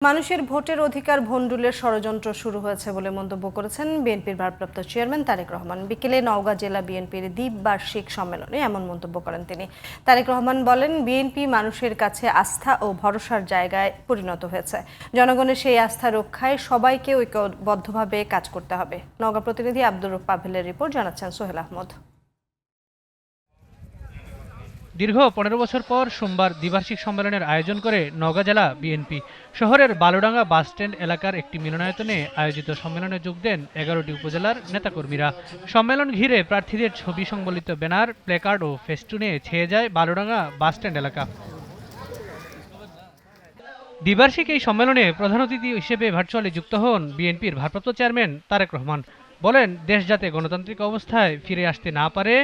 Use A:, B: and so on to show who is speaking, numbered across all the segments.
A: মানুষের ভোটের অধিকার ভণ্ডুলের ষড়যন্ত্র শুরু হয়েছে বলে মন্তব্য করেছেন বিএনপির ভারপ্রাপ্ত চেয়ারম্যান তারেক রহমান। বিকেলে নওগাঁ জেলা বিএনপির দ্বীপবার্ষিক সম্মেলনে এমন মন্তব্য করেন তিনি। তারেক রহমান বলেন, বিএনপি মানুষের কাছে আস্থা ও ভরসার জায়গায় পরিণত হয়েছে। জনগণের সেই আস্থা রক্ষায় সবাইকে ঐক্যবদ্ধভাবে কাজ করতে হবে। নওগাঁ প্রতিনিধি আব্দুর রউফ পাভেলের রিপোর্ট, জানাচ্ছেন সোহেল আহমদ।
B: দীর্ঘ ১৫ বছর পর সোমবার দ্বিবার্ষিক সম্মেলনের আয়োজন করে নওগাঁ জেলা বিএনপি। শহরের বালুডাঙ্গা বাসস্ট্যান্ড এলাকার একটি মিলনায়তনে আয়োজিত সম্মেলনে যোগ দেন ১১টি উপজেলার নেতাকর্মীরা। সম্মেলন ঘিরে প্রার্থীদের ছবি সংবলিত ব্যানার, প্ল্যাকার্ড ও ফেস্টুনে ছেয়ে যায় বালুডাঙ্গা বাসস্ট্যান্ড এলাকা। দ্বিবার্ষিক এই সম্মেলনে প্রধান অতিথি হিসেবে ভার্চুয়ালি যুক্ত হন বিএনপির ভারপ্রাপ্ত চেয়ারম্যান তারেক রহমান। বলেন, দেশ যাতে গণতান্ত্রিক অবস্থায় ফিরে আসতে না পারে,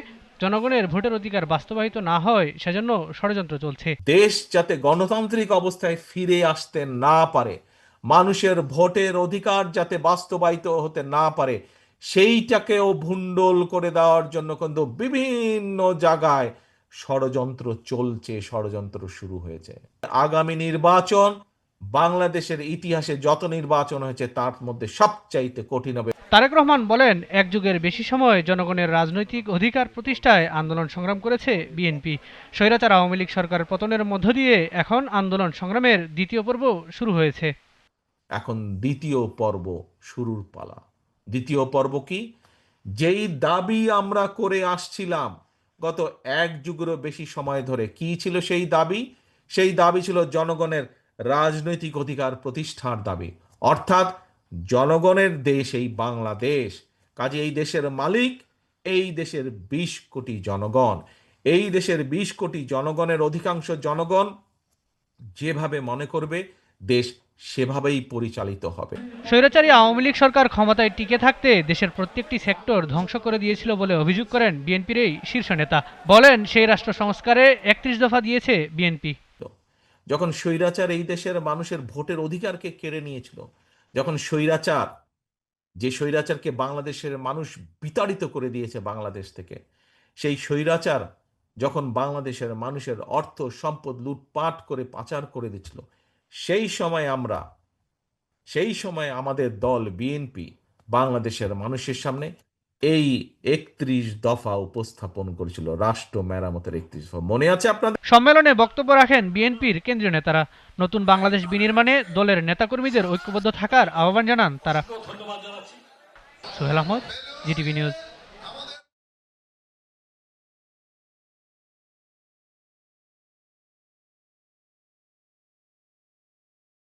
B: জনগণের ভোটের অধিকার বাস্তবায়িত না হয়, সেজন্য ষড়যন্ত্র চলছে।
C: দেশ যাতে গণতান্ত্রিক অবস্থায় ফিরে আসতে না পারে, মানুষের ভোটের অধিকার যাতে বাস্তবায়িত হতে না পারে, সেইটাকেও ভুন্ডল করে দেওয়ার জন্য কিন্তু বিভিন্ন জায়গায় ষড়যন্ত্র চলছে, ষড়যন্ত্র শুরু হয়েছে। আগামী নির্বাচন বাংলাদেশের ইতিহাসে যত নির্বাচন হয়েছে তার মধ্যে সবচাইতে কঠিন হবে।
B: তারেক রহমান বলেন, এক যুগের বেশি সময় জনগণের রাজনৈতিক অধিকার প্রতিষ্ঠায় আন্দোলন সংগ্রাম করেছে বিএনপি। স্বৈরাচার আওয়ামী লীগ সরকার পতনের মধ্য দিয়ে এখন আন্দোলন সংগ্রামের দ্বিতীয় পর্ব শুরু হয়েছে।
C: এখন দ্বিতীয় পর্ব শুরুর পালা। দ্বিতীয় পর্ব কি? যেই দাবি আমরা করে আসছিলাম গত এক যুগেরও বেশি সময় ধরে, কি ছিল সেই দাবি? সেই দাবি ছিল জনগণের রাজনৈতিক অধিকার প্রতিষ্ঠার দাবি। অর্থাৎ জনগণের দেশ এই বাংলাদেশ, কাজে এই দেশের মালিক এই দেশের ২০ কোটি জনগণ। এই দেশের ২০ কোটি জনগণের অধিকাংশ জনগণ যেভাবে মনে করবে দেশ সেভাবেই পরিচালিত হবে।
B: স্বৈরাচারী আওয়ামী লীগ সরকার ক্ষমতায় টিকে থাকতে দেশের প্রত্যেকটি সেক্টর ধ্বংস করে দিয়েছিল বলে অভিযোগ করেন বিএনপির এই শীর্ষ নেতা। বলেন, সেই রাষ্ট্র সংস্কারে ৩১ দফা দিয়েছে বিএনপি।
C: যখন স্বৈরাচার এই দেশের মানুষের ভোটের অধিকারকে কেড়ে নিয়েছিল, যখন স্বৈরাচার, যে স্বৈরাচারকে বাংলাদেশের মানুষ বিতাড়িত করে দিয়েছে বাংলাদেশ থেকে, সেই স্বৈরাচার যখন বাংলাদেশের মানুষের অর্থ সম্পদ লুটপাট করে পাচার করে দিচ্ছিল, সেই সময় আমাদের দল বিএনপি বাংলাদেশের মানুষের সামনে এই ৩১ দফা উপস্থাপন করেছিল, রাষ্ট্র মেরামতের ৩১ দফা। মনে আছে আপনাদের?
B: সম্মেলনে বক্তব্য রাখেন বিএনপির কেন্দ্রীয় নেতারা। নতুন বাংলাদেশ বিনির্মাণে দলের নেতাকর্মীদের ঐক্যবদ্ধ থাকার আহ্বান জানান তারা। Sohel Ahmed, GTV news.